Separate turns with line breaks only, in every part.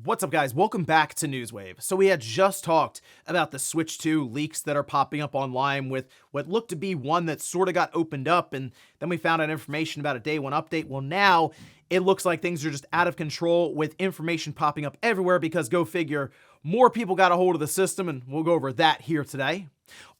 What's up, guys? Welcome back to Newswave. So we had just talked about the Switch 2 leaks that are popping up online with what looked to be one that sort of got opened up, and then we found out information about a day one update. Well, now it looks like things are just out of control with information popping up everywhere because, go figure, more people got a hold of the system, and we'll go over that here today.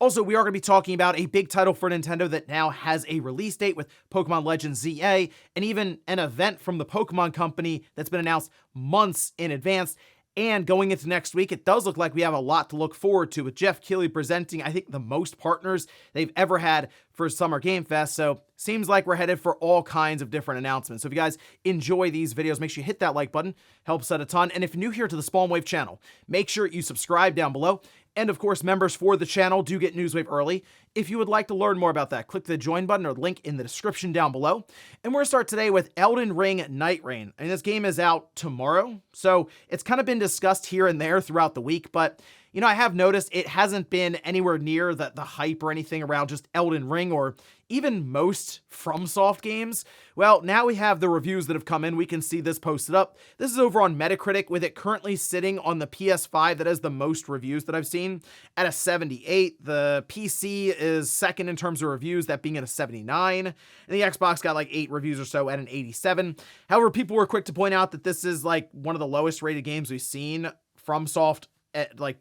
Also, we are going to be talking about a big title for Nintendo that now has a release date with Pokemon Legends ZA, and even an event from the Pokemon Company that's been announced months in advance. And going into next week, it does look like we have a lot to look forward to, with Jeff Keighley presenting, I think, the most partners they've ever had for Summer Game Fest. So seems like we're headed for all kinds of different announcements. So if you guys enjoy these videos, make sure you hit that like button. Helps out a ton. And if you're new here to the Spawn Wave channel, make sure you subscribe down below. And of course, members for the channel do get Newswave early. If you would like to learn more about that, click the join button or link in the description down below. And we're going to start today with Elden Ring Nightreign. And this game is out tomorrow, so it's kind of been discussed here and there throughout the week, but you know, I have noticed it hasn't been anywhere near the hype or anything around just Elden Ring or even most FromSoft games. Well, now we have the reviews that have come in. We can see this posted up. This is over on Metacritic, with it currently sitting on the PS5 that has the most reviews that I've seen at a 78. The PC is second in terms of reviews, that being at a 79. And the Xbox got like 8 reviews or so at an 87. However, people were quick to point out that this is like one of the lowest rated games we've seen FromSoft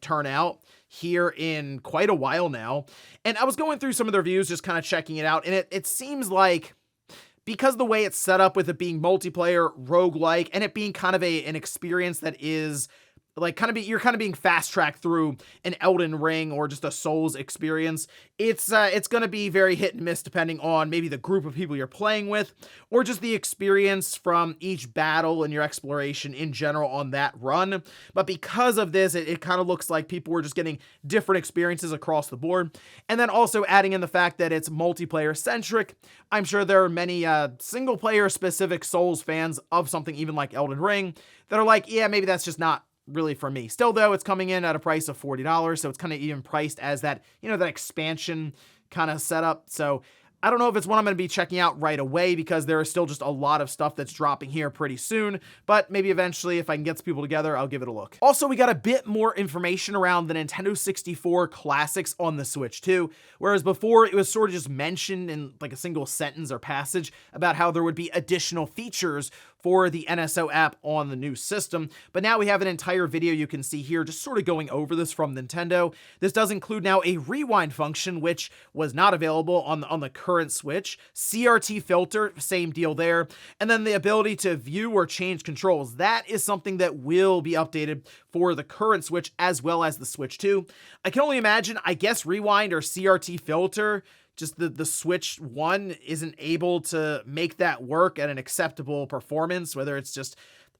turn out here in quite a while now. And I was going through some of the reviews, just kind of checking it out, and it seems like, because the way it's set up with it being multiplayer, roguelike, and it being kind of an experience that is like you're kind of being fast-tracked through an Elden Ring or just a Souls experience. It's going to be very hit and miss depending on maybe the group of people you're playing with, or just the experience from each battle and your exploration in general on that run. But because of this, it kind of looks like people were just getting different experiences across the board. And then also adding in the fact that it's multiplayer-centric, I'm sure there are many single-player specific Souls fans of something even like Elden Ring that are like, yeah, maybe that's just not really for me. Still, though, it's coming in at a price of $40, so it's kind of even priced as that, you know, that expansion kind of setup. So I don't know if it's one I'm going to be checking out right away, because there is still just a lot of stuff that's dropping here pretty soon, but maybe eventually, if I can get some people together, I'll give it a look. Also, we got a bit more information around the Nintendo 64 classics on the Switch 2, whereas before it was sort of just mentioned in like a single sentence or passage about how there would be additional features for the NSO app on the new system. But now we have an entire video you can see here just sort of going over this from Nintendo. This does include now a rewind function, which was not available on the current Switch. CRT filter, same deal there. And then the ability to view or change controls. That is something that will be updated for the current Switch as well as the Switch 2. I can only imagine, I guess rewind or CRT filter, just the Switch 1 isn't able to make that work at an acceptable performance, whether it's just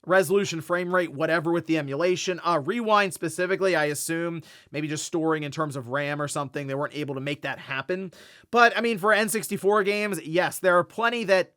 resolution, frame rate, whatever with the emulation. Rewind specifically, I assume maybe just storing in terms of RAM or something, they weren't able to make that happen. But I mean, for N64 games, yes, there are plenty that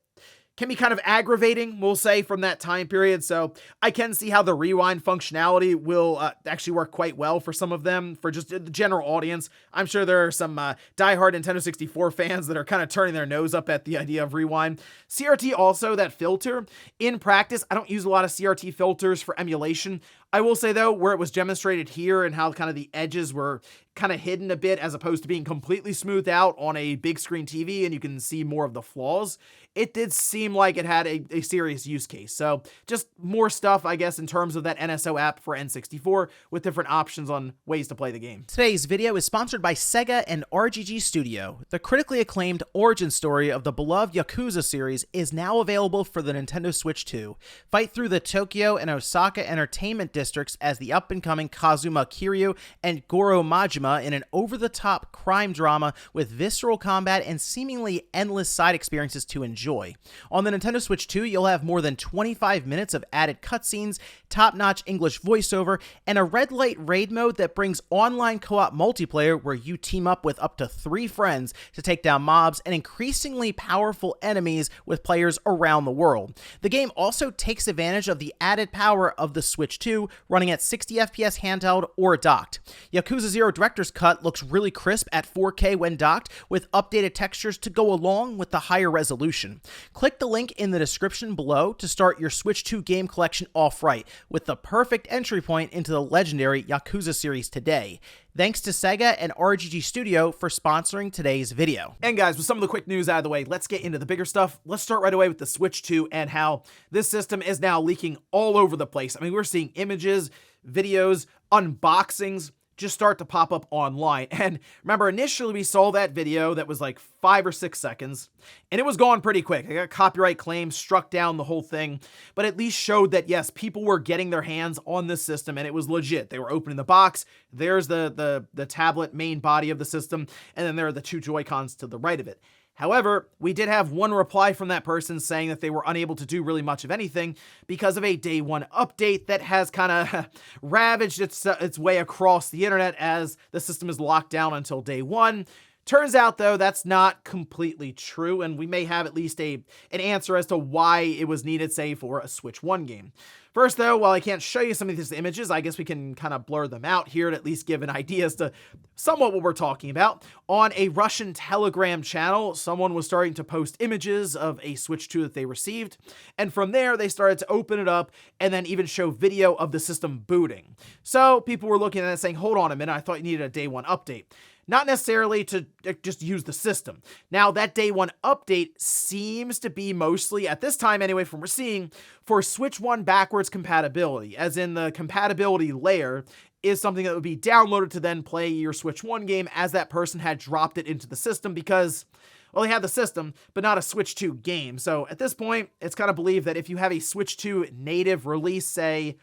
can be kind of aggravating, we'll say, from that time period. So I can see how the rewind functionality will actually work quite well for some of them. For just the general audience, I'm sure there are some diehard Nintendo 64 fans that are kind of turning their nose up at the idea of rewind. CRT also, that filter, in practice, I don't use a lot of CRT filters for emulation. I will say, though, where it was demonstrated here and how kind of the edges were kind of hidden a bit as opposed to being completely smoothed out on a big screen TV and you can see more of the flaws, it did seem like it had a serious use case. So just more stuff, I guess, in terms of that NSO app for N64 with different options on ways to play the game.
Today's video is sponsored by Sega and RGG Studio. The critically acclaimed origin story of the beloved Yakuza series is now available for the Nintendo Switch 2. Fight through the Tokyo and Osaka entertainment districts as the up-and-coming Kazuma Kiryu and Goro Majima in an over-the-top crime drama with visceral combat and seemingly endless side experiences to enjoy. On the Nintendo Switch 2, you'll have more than 25 minutes of added cutscenes, top-notch English voiceover, and a red light raid mode that brings online co-op multiplayer where you team up with up to 3 friends to take down mobs and increasingly powerful enemies with players around the world. The game also takes advantage of the added power of the Switch 2 running at 60 FPS handheld or docked. Yakuza 0 Director's Cut looks really crisp at 4K when docked, with updated textures to go along with the higher resolution. Click the link in the description below to start your Switch 2 game collection off right, with the perfect entry point into the legendary Yakuza series today. Thanks to Sega and RGG Studio for sponsoring today's video.
And guys, with some of the quick news out of the way, let's get into the bigger stuff. Let's start right away with the Switch 2 and how this system is now leaking all over the place. I mean, we're seeing images, videos, unboxings just start to pop up online. And remember, initially we saw that video that was like 5 or 6 seconds, and it was gone pretty quick. They got copyright claims, struck down the whole thing, but at least showed that yes, people were getting their hands on this system and it was legit. They were opening the box. There's the tablet main body of the system, and then there are the 2 Joy-Cons to the right of it. However, we did have one reply from that person saying that they were unable to do really much of anything because of a day 1 update that has kind of ravaged its way across the internet as the system is locked down until day 1. Turns out, though, that's not completely true, and we may have at least an answer as to why it was needed, say, for a Switch 1 game. First, though, while I can't show you some of these images, I guess we can kind of blur them out here to at least give an idea as to somewhat what we're talking about. On a Russian Telegram channel, someone was starting to post images of a Switch 2 that they received, and from there, they started to open it up and then even show video of the system booting. So people were looking at it saying, hold on a minute, I thought you needed a day 1 update. Not necessarily to just use the system. Now, that day 1 update seems to be mostly, at this time anyway, from what we're seeing, for Switch 1 backwards compatibility, as in the compatibility layer is something that would be downloaded to then play your Switch 1 game as that person had dropped it into the system because, well, they had the system, but not a Switch 2 game. So at this point, it's kind of believed that if you have a Switch 2 native release, say,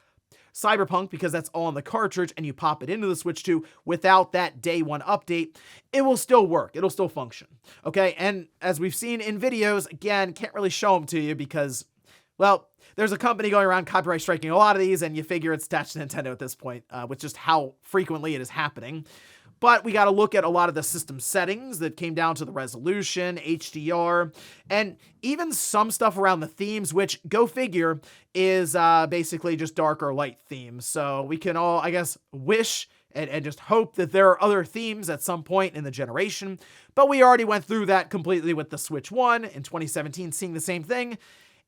Cyberpunk, because that's all on the cartridge, and you pop it into the Switch 2 without that day 1 update, it will still work. It'll still function. Okay, and as we've seen in videos, again, can't really show them to you because, well, there's a company going around copyright striking a lot of these, and you figure it's attached to Nintendo at this point, with just how frequently it is happening. But we got to look at a lot of the system settings that came down to the resolution, HDR, and even some stuff around the themes, which, go figure, is basically just dark or light themes. So we can all, I guess, wish and just hope that there are other themes at some point in the generation. But we already went through that completely with the Switch 1 in 2017, seeing the same thing.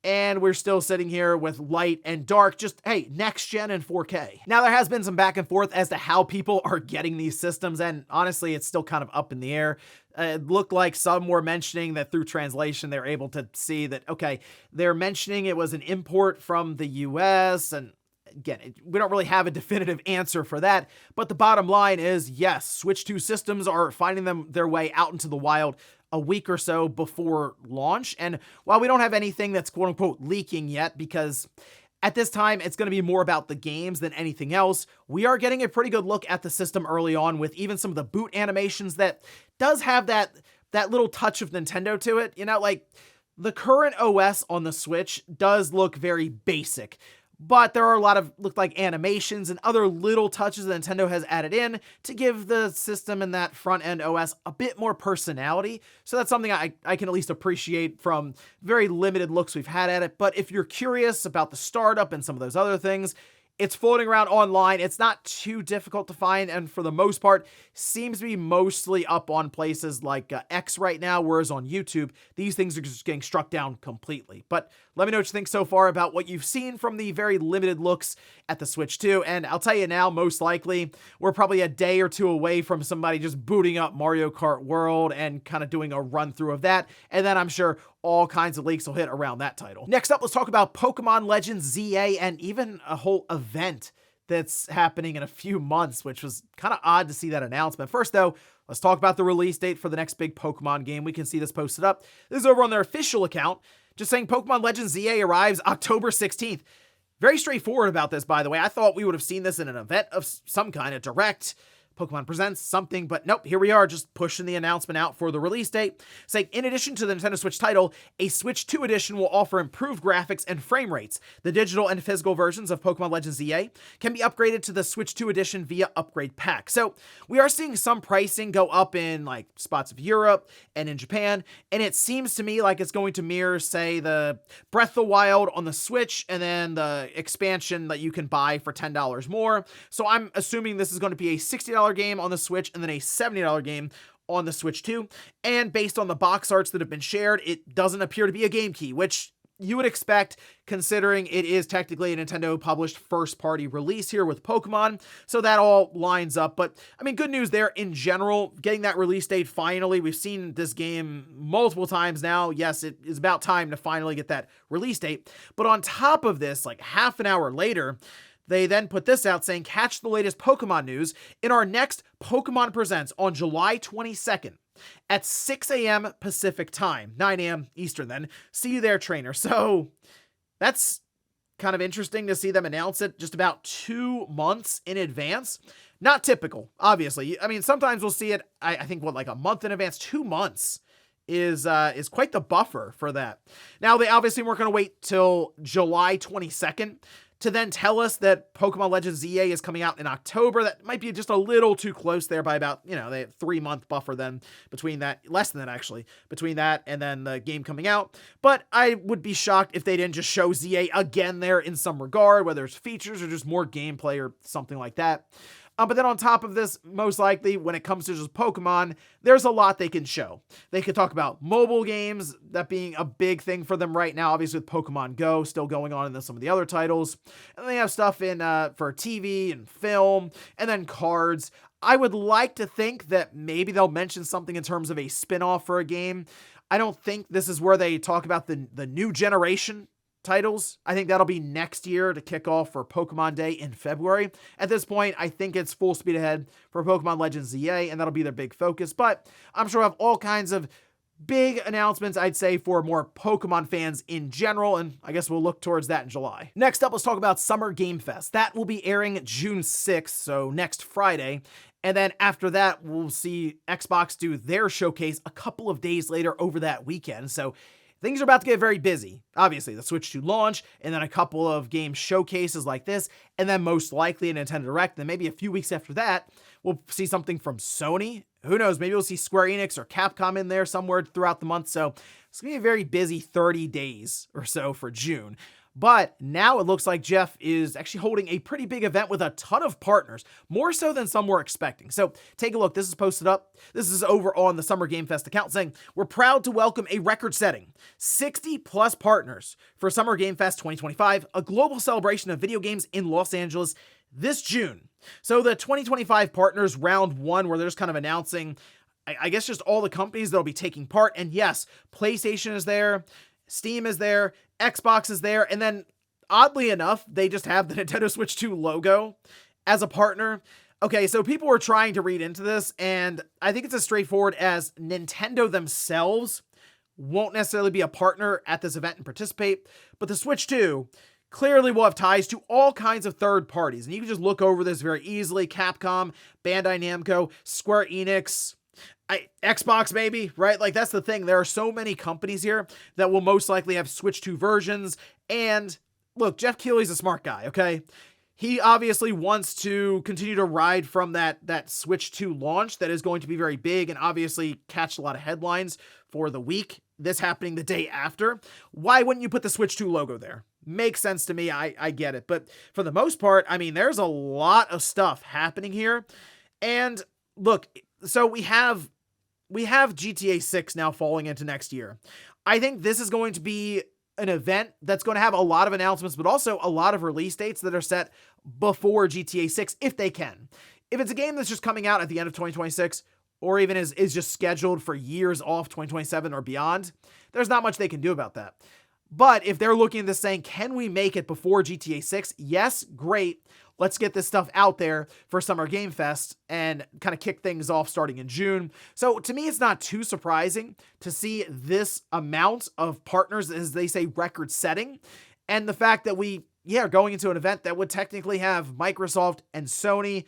And we're still sitting here with light and dark, just, hey, next gen and 4K. Now, there has been some back and forth as to how people are getting these systems, and honestly, it's still kind of up in the air. It looked like some were mentioning that through translation, they're able to see that, okay, they're mentioning it was an import from the US, and again, we don't really have a definitive answer for that, but the bottom line is, yes, Switch 2 systems are finding their way out into the wild a week or so before launch. And while we don't have anything that's quote unquote leaking yet, because at this time it's going to be more about the games than anything else, we are getting a pretty good look at the system early on with even some of the boot animations that does have that little touch of Nintendo to it. You know, like the current OS on the Switch does look very basic, but there are a lot of look like animations and other little touches that Nintendo has added in to give the system and that front end OS a bit more personality. So that's something I can at least appreciate from very limited looks we've had at it. But if you're curious about the startup and some of those other things, it's floating around online. It's not too difficult to find, and for the most part, seems to be mostly up on places like X right now, whereas on YouTube, these things are just getting struck down completely. But let me know what you think so far about what you've seen from the very limited looks at the Switch 2, and I'll tell you now, most likely, we're probably a day or 2 away from somebody just booting up Mario Kart World and kind of doing a run-through of that, and then I'm sure all kinds of leaks will hit around that title. Next up, let's talk about Pokemon Legends ZA and even a whole event that's happening in a few months, which was kind of odd to see that announcement. First, though, let's talk about the release date for the next big Pokemon game. We can see this posted up. This is over on their official account, just saying Pokemon Legends ZA arrives October 16th. Very straightforward about this, by the way. I thought we would have seen this in an event of some kind, a direct, Pokemon Presents something, but nope, here we are just pushing the announcement out for the release date, saying in addition to the Nintendo Switch title, a Switch 2 edition will offer improved graphics and frame rates. The digital and physical versions of Pokemon Legends EA can be upgraded to the Switch 2 edition via upgrade pack. So we are seeing some pricing go up in like spots of Europe and in Japan, and it seems to me like it's going to mirror, say, the Breath of the Wild on the Switch and then the expansion that you can buy for $10 more. So I'm assuming this is going to be a $60 game on the Switch and then a $70 game on the Switch 2. And based on the box arts that have been shared, it doesn't appear to be a game key, which you would expect considering it is technically a Nintendo published first party release here with Pokemon. So that all lines up. But I mean, good news there in general, getting that release date finally. We've seen this game multiple times now. Yes, it is about time to finally get that release date. But on top of this, like half an hour later, they then put this out saying, catch the latest Pokemon news in our next Pokemon Presents on July 22nd at 6 a.m. Pacific time, 9 a.m. Eastern then. See you there, trainer. So that's kind of interesting to see them announce it just about 2 months in advance. Not typical, obviously. I mean, sometimes we'll see it, I think, like a month in advance. 2 months is quite the buffer for that. Now, they obviously weren't going to wait till July 22nd to then tell us that Pokemon Legends EA is coming out in October. That might be just a little too close there by about, they have 3 month buffer then between that, less than that actually, between that and then the game coming out. But I would be shocked if they didn't just show ZA again there in some regard, whether it's features or just more gameplay or something like that. But then on top of this, most likely when it comes to just Pokemon, there's a lot they can show. They could talk about mobile games, that being a big thing for them right now, obviously with Pokemon Go still going on, and then some of the other titles. And they have stuff in for TV and film, and then cards. I would like to think that maybe they'll mention something in terms of a spin-off for a game. I don't think this is where they talk about the new generation titles. I think that'll be next year to kick off for Pokemon Day in February. At this point, I think it's full speed ahead for Pokemon Legends EA, and that'll be their big focus. But I'm sure we'll have all kinds of big announcements, I'd say, for more Pokemon fans in general, and I guess we'll look towards that in July. Next up, let's talk about Summer Game Fest. That will be airing June 6th, so next Friday. And then after that, we'll see Xbox do their showcase a couple of days later over that weekend. So things are about to get very busy. Obviously, the Switch 2 launch, and then a couple of game showcases like this, and then most likely a Nintendo Direct. Then maybe a few weeks after that, we'll see something from Sony. Who knows? Maybe we'll see Square Enix or Capcom in there somewhere throughout the month. So it's going to be a very busy 30 days or so for June. But now it looks like Jeff is actually holding a pretty big event with a ton of partners, more so than some were expecting. So take a look. This is posted up. This is over on the Summer Game Fest account saying, we're proud to welcome a record-setting 60 plus partners for Summer Game Fest 2025, a global celebration of video games in Los Angeles this June. So the 2025 partners round one, where they're just kind of announcing, I guess, just all the companies that'll be taking part. And yes, PlayStation is there, Steam is there, Xbox is there, and then oddly enough, they just have the Nintendo Switch 2 logo as a partner. Okay, so people were trying to read into this, and I think it's as straightforward as Nintendo themselves won't necessarily be a partner at this event and participate, but the Switch 2 clearly will have ties to all kinds of third parties, and you can just look over this very easily. Capcom, Bandai Namco, Square Enix, Xbox maybe, right? Like, that's the thing. There are so many companies here that will most likely have Switch 2 versions. And look, Jeff Keighley's a smart guy, okay? He obviously wants to continue to ride from that Switch 2 launch that is going to be very big and obviously catch a lot of headlines for the week. This happening the day after. Why wouldn't you put the Switch 2 logo there? Makes sense to me. I get it. But for the most part, I mean, there's a lot of stuff happening here. And look, so we have GTA 6 now falling into next year. I think this is going to be an event that's going to have a lot of announcements, but also a lot of release dates that are set before GTA 6, if they can. If it's a game that's just coming out at the end of 2026, or even is just scheduled for years off 2027 or beyond, there's not much they can do about that. But if they're looking at this saying, can we make it before GTA 6? Yes, great. Let's get this stuff out there for Summer Game Fest and kind of kick things off starting in June. So to me, it's not too surprising to see this amount of partners, as they say, record setting. And the fact that we are going into an event that would technically have Microsoft and Sony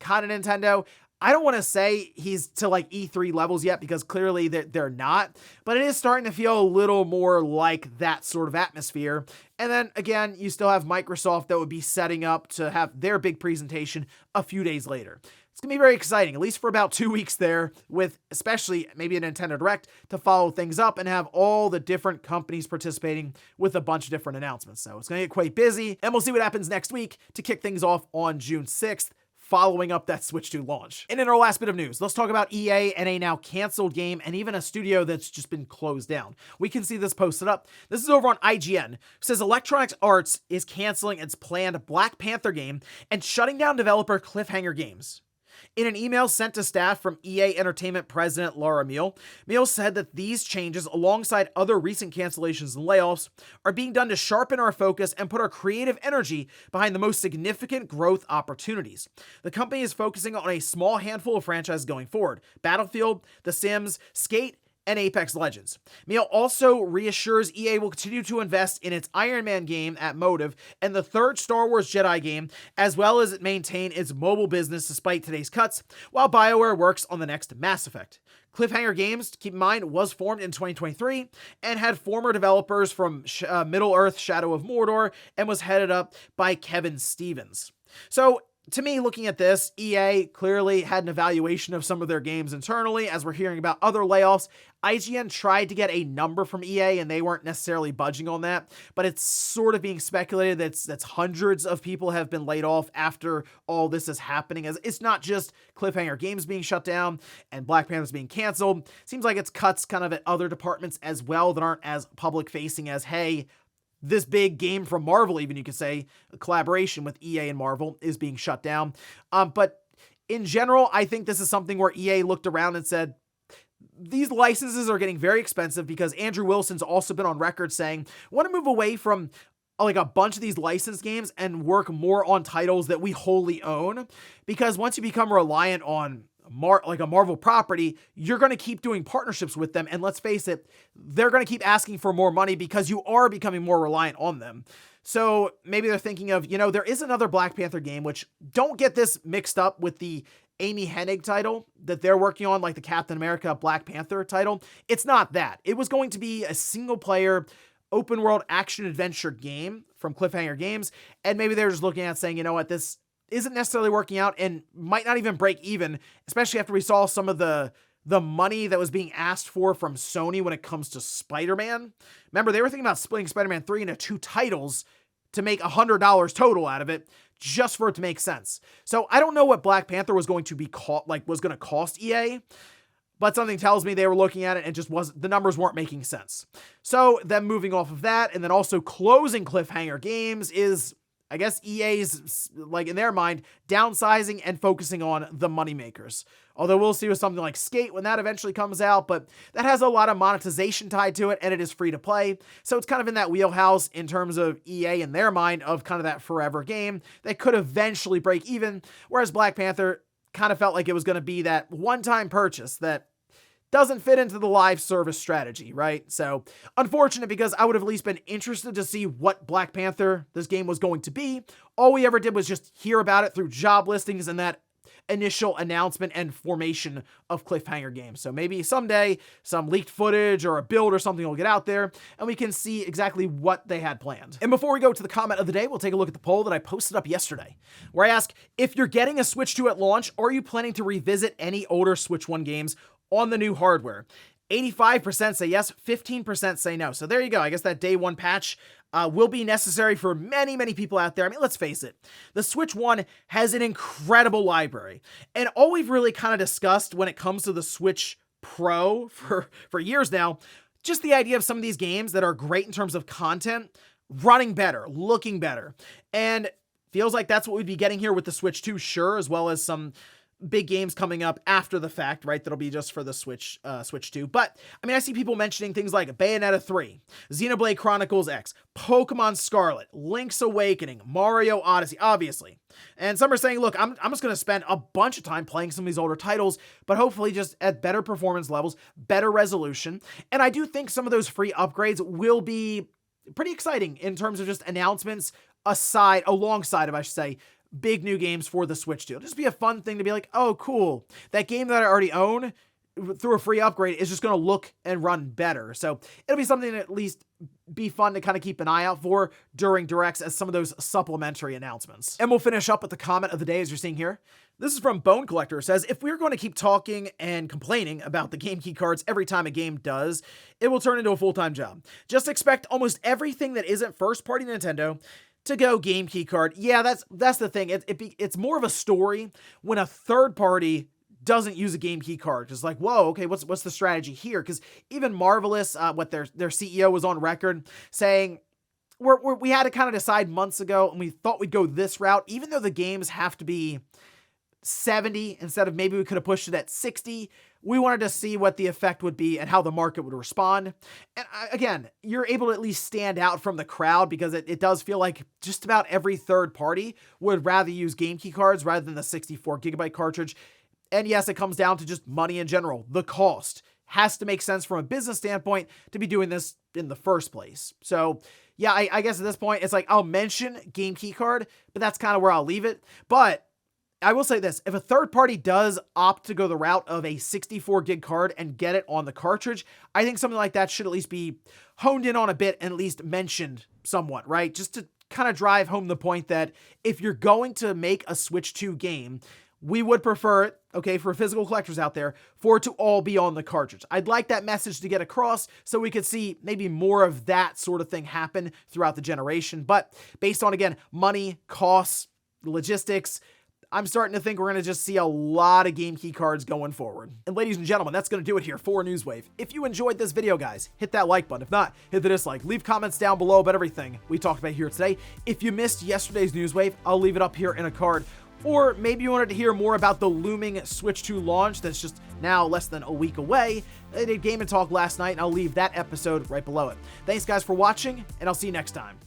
kind of Nintendo. I don't want to say he's to like E3 levels yet because clearly they're not, but it is starting to feel a little more like that sort of atmosphere. And then again, you still have Microsoft that would be setting up to have their big presentation a few days later. It's going to be very exciting, at least for about 2 weeks there, with especially maybe a Nintendo Direct to follow things up and have all the different companies participating with a bunch of different announcements. So it's going to get quite busy, and we'll see what happens next week to kick things off on June 6th. Following up that Switch 2 launch. And in our last bit of news, let's talk about EA and a now canceled game and even a studio that's just been closed down. We can see this posted up. This is over on IGN. It says Electronic Arts is canceling its planned Black Panther game and shutting down developer Cliffhanger Games. In an email sent to staff from EA Entertainment president Laura Meal said that these changes, alongside other recent cancellations and layoffs, are being done to sharpen our focus and put our creative energy behind the most significant growth opportunities. The company is focusing on a small handful of franchises going forward: Battlefield, The Sims, Skate, and Apex Legends. Meal also reassures EA will continue to invest in its Iron Man game at Motive and the third Star Wars Jedi game, as well as maintain its mobile business despite today's cuts, while BioWare works on the next Mass Effect. Cliffhanger Games, keep in mind, was formed in 2023 and had former developers from Middle-earth: Shadow of Mordor and was headed up by Kevin Stevens. So, to me, looking at this, EA clearly had an evaluation of some of their games internally, as we're hearing about other layoffs. IGN tried to get a number from EA, and they weren't necessarily budging on that, but it's sort of being speculated that's hundreds of people have been laid off after all this is happening. As it's not just Cliffhanger Games being shut down and Black Panther's being canceled. Seems like it's cuts kind of at other departments as well that aren't as public-facing as, hey, this big game from Marvel, even you could say, a collaboration with EA and Marvel, is being shut down. But in general, I think this is something where EA looked around and said, these licenses are getting very expensive, because Andrew Wilson's also been on record saying, want to move away from like a bunch of these licensed games and work more on titles that we wholly own, because once you become reliant on like a Marvel property, you're going to keep doing partnerships with them. And let's face it, they're going to keep asking for more money because you are becoming more reliant on them. So maybe they're thinking of, there is another Black Panther game, which don't get this mixed up with the Amy Hennig title that they're working on, like the Captain America Black Panther title. It's not that. It was going to be a single player open world action adventure game from Cliffhanger Games. And maybe they're just looking at saying, you know what, this isn't necessarily working out and might not even break even, especially after we saw some of the money that was being asked for from Sony when it comes to Spider-Man. Remember, they were thinking about splitting Spider-Man 3 into 2 titles to make $100 total out of it, just for it to make sense. So I don't know what Black Panther was going to be was going to cost EA, but something tells me they were looking at it and the numbers weren't making sense. So them moving off of that and then also closing Cliffhanger Games is, I guess, EA's, like in their mind, downsizing and focusing on the moneymakers. Although we'll see with something like Skate when that eventually comes out, but that has a lot of monetization tied to it, and it is free to play. So it's kind of in that wheelhouse in terms of EA in their mind of kind of that forever game that could eventually break even, whereas Black Panther kind of felt like it was going to be that one-time purchase that doesn't fit into the live service strategy, right? So unfortunate, because I would have at least been interested to see what Black Panther this game was going to be. All we ever did was just hear about it through job listings and that initial announcement and formation of Cliffhanger Games. So maybe someday some leaked footage or a build or something will get out there and we can see exactly what they had planned. And before we go to the comment of the day, we'll take a look at the poll that I posted up yesterday, where I ask, if you're getting a Switch 2 at launch, are you planning to revisit any older Switch 1 games on the new hardware? 85% say yes, 15% say no. So there you go. I guess that day one patch will be necessary for many, many people out there. I mean, let's face it, the Switch 1 has an incredible library. And all we've really kind of discussed when it comes to the Switch Pro for years now, just the idea of some of these games that are great in terms of content, running better, looking better. And feels like that's what we'd be getting here with the Switch 2, sure, as well as some big games coming up after the fact, right? That'll be just for the Switch 2. But I mean, I see people mentioning things like Bayonetta 3, Xenoblade Chronicles X, Pokemon Scarlet, Link's Awakening, Mario Odyssey, obviously. And some are saying, look, I'm just going to spend a bunch of time playing some of these older titles, but hopefully just at better performance levels, better resolution. And I do think some of those free upgrades will be pretty exciting in terms of just announcements alongside of, I should say, big new games for the Switch 2. It'll just be a fun thing to be like, oh, cool. That game that I already own through a free upgrade is just going to look and run better. So it'll be something to at least be fun to kind of keep an eye out for during Directs as some of those supplementary announcements. And we'll finish up with the comment of the day as you're seeing here. This is from Bone Collector. It says, if we're going to keep talking and complaining about the game key cards every time a game does, it will turn into a full-time job. Just expect almost everything that isn't first-party Nintendo to go game key card. Yeah, that's the thing. It's more of a story when a third party doesn't use a game key card. Just like, whoa, okay, what's the strategy here? Because even Marvelous, what their CEO was on record saying, we had to kind of decide months ago, and we thought we'd go this route, even though the games have to be 70 instead of maybe we could have pushed it at 60. We wanted to see what the effect would be and how the market would respond. And again, you're able to at least stand out from the crowd because it does feel like just about every third party would rather use game key cards rather than the 64 gigabyte cartridge. And yes, it comes down to just money in general. The cost has to make sense from a business standpoint to be doing this in the first place. So yeah, I guess at this point, it's like I'll mention game key card, but that's kind of where I'll leave it. But I will say this, if a third party does opt to go the route of a 64 gig card and get it on the cartridge, I think something like that should at least be honed in on a bit and at least mentioned somewhat, right? Just to kind of drive home the point that if you're going to make a Switch 2 game, we would prefer it, okay, for physical collectors out there, for it to all be on the cartridge. I'd like that message to get across so we could see maybe more of that sort of thing happen throughout the generation. But based on, again, money, costs, logistics, I'm starting to think we're going to just see a lot of game key cards going forward. And ladies and gentlemen, that's going to do it here for Newswave. If you enjoyed this video, guys, hit that like button. If not, hit the dislike. Leave comments down below about everything we talked about here today. If you missed yesterday's Newswave, I'll leave it up here in a card. Or maybe you wanted to hear more about the looming Switch 2 launch that's just now less than a week away. I did Game & Talk last night, and I'll leave that episode right below it. Thanks, guys, for watching, and I'll see you next time.